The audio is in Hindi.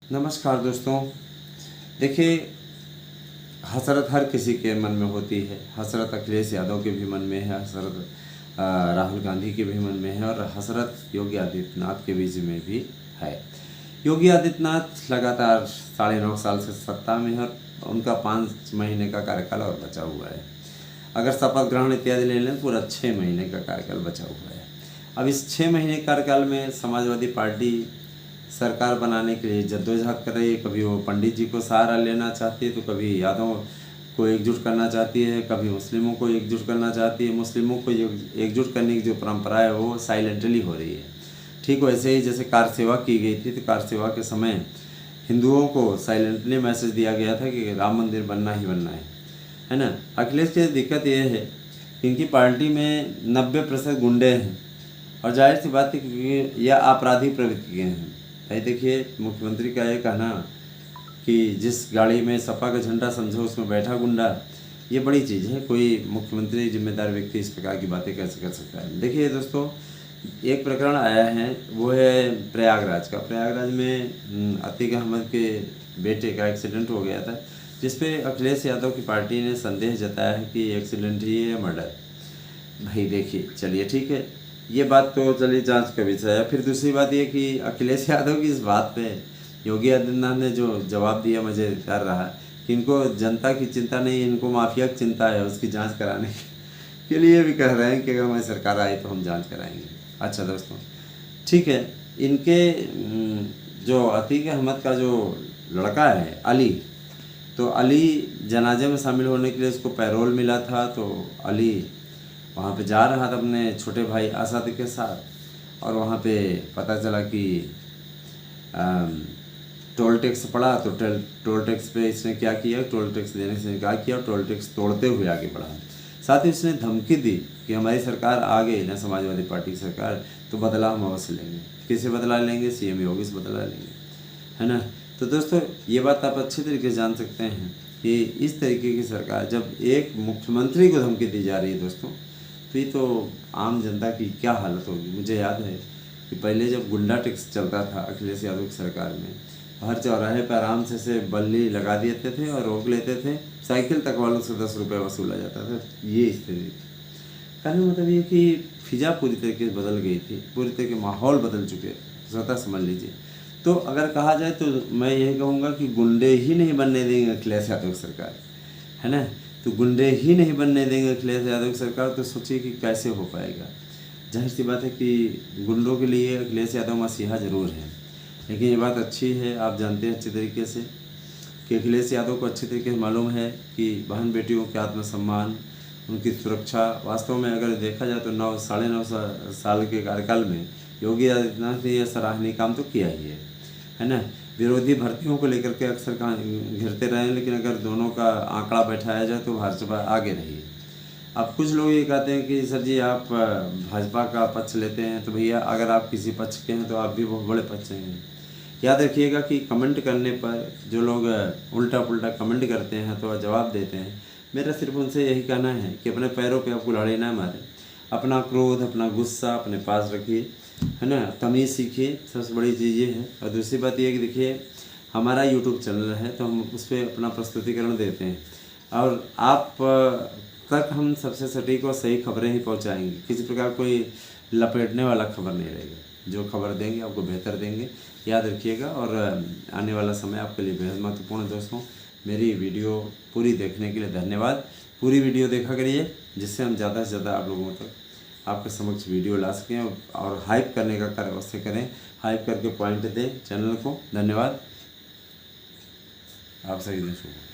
नमस्कार दोस्तों। देखिए, हसरत हर किसी के मन में होती है। हसरत अखिलेश यादव के भी मन में है, हसरत राहुल गांधी के भी मन में है और हसरत योगी आदित्यनाथ के बीच में भी है। योगी आदित्यनाथ लगातार 9.5 साल से सत्ता में है और उनका 5 महीने का कार्यकाल और बचा हुआ है। अगर शपथ ग्रहण इत्यादि ले लें, पूरा 6 महीने का कार्यकाल बचा हुआ है। अब इस 6 महीने कार्यकाल में समाजवादी पार्टी सरकार बनाने के लिए जद्दोजहद कर रही है। कभी वो पंडित जी को सहारा लेना चाहती है, तो कभी यादव को एकजुट करना चाहती है, कभी मुस्लिमों को एकजुट करना चाहती है। मुस्लिमों को एकजुट करने की जो परंपरा है वो साइलेंटली हो रही है। ठीक वैसे ही जैसे कार सेवा की गई थी, तो कार सेवा के समय हिंदुओं को साइलेंटली मैसेज दिया गया था कि राम मंदिर बनना ही बनना है ना। अखिलेश की दिक्कत ये है कि इनकी पार्टी में 90% गुंडे हैं और जाहिर सी बात है कि यह आपराधिक प्रवृत्ति के हैं। भाई देखिए, मुख्यमंत्री का ये कहना कि जिस गाड़ी में सपा का झंडा समझो उसमें बैठा गुंडा, ये बड़ी चीज़ है। कोई मुख्यमंत्री जिम्मेदार व्यक्ति इस प्रकार की बातें कैसे कर सकता है। देखिए दोस्तों, एक प्रकरण आया है, वो है प्रयागराज का। प्रयागराज में अतीक अहमद के बेटे का एक्सीडेंट हो गया था, जिसपे अखिलेश यादव की पार्टी ने संदेह जताया है कि एक्सीडेंट ही है या मर्डर। भाई देखिए, चलिए ठीक है, ये बात तो चलिए जांच का विषय है। फिर दूसरी बात ये कि अखिलेश यादव की इस बात पे योगी आदित्यनाथ ने जो जवाब दिया, मुझे कर रहा कि इनको जनता की चिंता नहीं, इनको माफिया की चिंता है, उसकी जांच कराने के लिए भी कह रहे हैं कि अगर हमारी सरकार आई तो हम जांच कराएंगे। अच्छा दोस्तों, ठीक है, इनके जो अतीक अहमद का जो लड़का है अली, तो अली जनाजे में शामिल होने के लिए उसको पैरोल मिला था, तो अली वहाँ पे जा रहा था अपने छोटे भाई आसाद के साथ, और वहाँ पे पता चला कि टोल टैक्स पड़ा। तो टोल टैक्स पे इसने क्या किया, टोल टैक्स देने से इनकार किया, टोल टैक्स तोड़ते हुए आगे बढ़ा। साथ ही उसने धमकी दी कि हमारी सरकार आ गई ना, समाजवादी पार्टी की सरकार, तो बदला हम अवश्य लेंगे। किसे बदला लेंगे? सीएम योगी से बदला लेंगे, है ना। तो दोस्तों, ये बात आप अच्छी तरीके से जान सकते हैं कि इस तरीके की सरकार, जब एक मुख्यमंत्री को धमकी दी जा रही है दोस्तों, तो ये तो आम जनता की क्या हालत होगी। मुझे याद है कि पहले जब गुंडा टैक्स चलता था अखिलेश यादव की सरकार में, हर चौराहे पर आराम से बल्ली लगा देते थे और रोक लेते थे। साइकिल तक वालों से 10 रुपये वसूला जाता था। ये स्थिति कहने मतलब ये कि फिजा पूरी तरीके से बदल गई थी, पूरी तरीके माहौल बदल चुके थे, स्वतः समझ लीजिए। तो अगर कहा जाए तो मैं यही कहूँगा कि गुंडे ही नहीं बनने देंगे अखिलेश यादव की सरकार, है ना। तो गुंडे ही नहीं बनने देंगे अखिलेश यादव की सरकार, तो सोचिए कि कैसे हो पाएगा। जाहिर सी बात है कि गुंडों के लिए अखिलेश यादव मसीहा जरूर है, लेकिन ये बात अच्छी है, आप जानते हैं अच्छी तरीके से कि अखिलेश यादव को अच्छी तरीके से मालूम है कि बहन बेटियों के आत्मसम्मान, उनकी सुरक्षा, वास्तव में अगर देखा जाए तो 9 साल के कार्यकाल में योगी आदित्यनाथ ने यह सराहनीय काम तो किया ही है ना। विरोधी भर्तियों को लेकर के अक्सर घिरते रहे हैं, लेकिन अगर दोनों का आंकड़ा बैठाया जाए तो भाजपा आगे रही है। अब कुछ लोग ये कहते हैं कि सर जी आप भाजपा का पक्ष लेते हैं, तो भैया अगर आप किसी पक्ष के हैं तो आप भी बहुत बड़े पक्ष हैं। याद रखिएगा कि कमेंट करने पर जो लोग उल्टा पुल्टा कमेंट करते हैं तो जवाब देते हैं, मेरा सिर्फ उनसे यही कहना है कि अपने पैरों पे आप कुल्हाड़ी ना मारें। अपना क्रोध, अपना गुस्सा अपने पास रखिए, है ना। तमीज़ सीखिए, सबसे बड़ी चीज़ ये है। और दूसरी बात ये है कि देखिए, हमारा यूट्यूब चैनल है तो हम उस पर अपना प्रस्तुतिकरण देते हैं और आप तक हम सबसे सटीक और सही खबरें ही पहुंचाएंगे। किसी प्रकार कोई लपेटने वाला खबर नहीं रहेगा। जो खबर देंगे आपको बेहतर देंगे, याद रखिएगा। और आने वाला समय आपके लिए बेहद महत्वपूर्ण है दोस्तों। मेरी वीडियो पूरी देखने के लिए धन्यवाद। पूरी वीडियो देखा करिए, जिससे हम ज़्यादा से ज़्यादा आप लोगों तक आपके समक्ष वीडियो ला सकें और हाइप करने का कार्य अवश्य करें। हाइप करके पॉइंट दें चैनल को। धन्यवाद। आप सही दिन शुभ।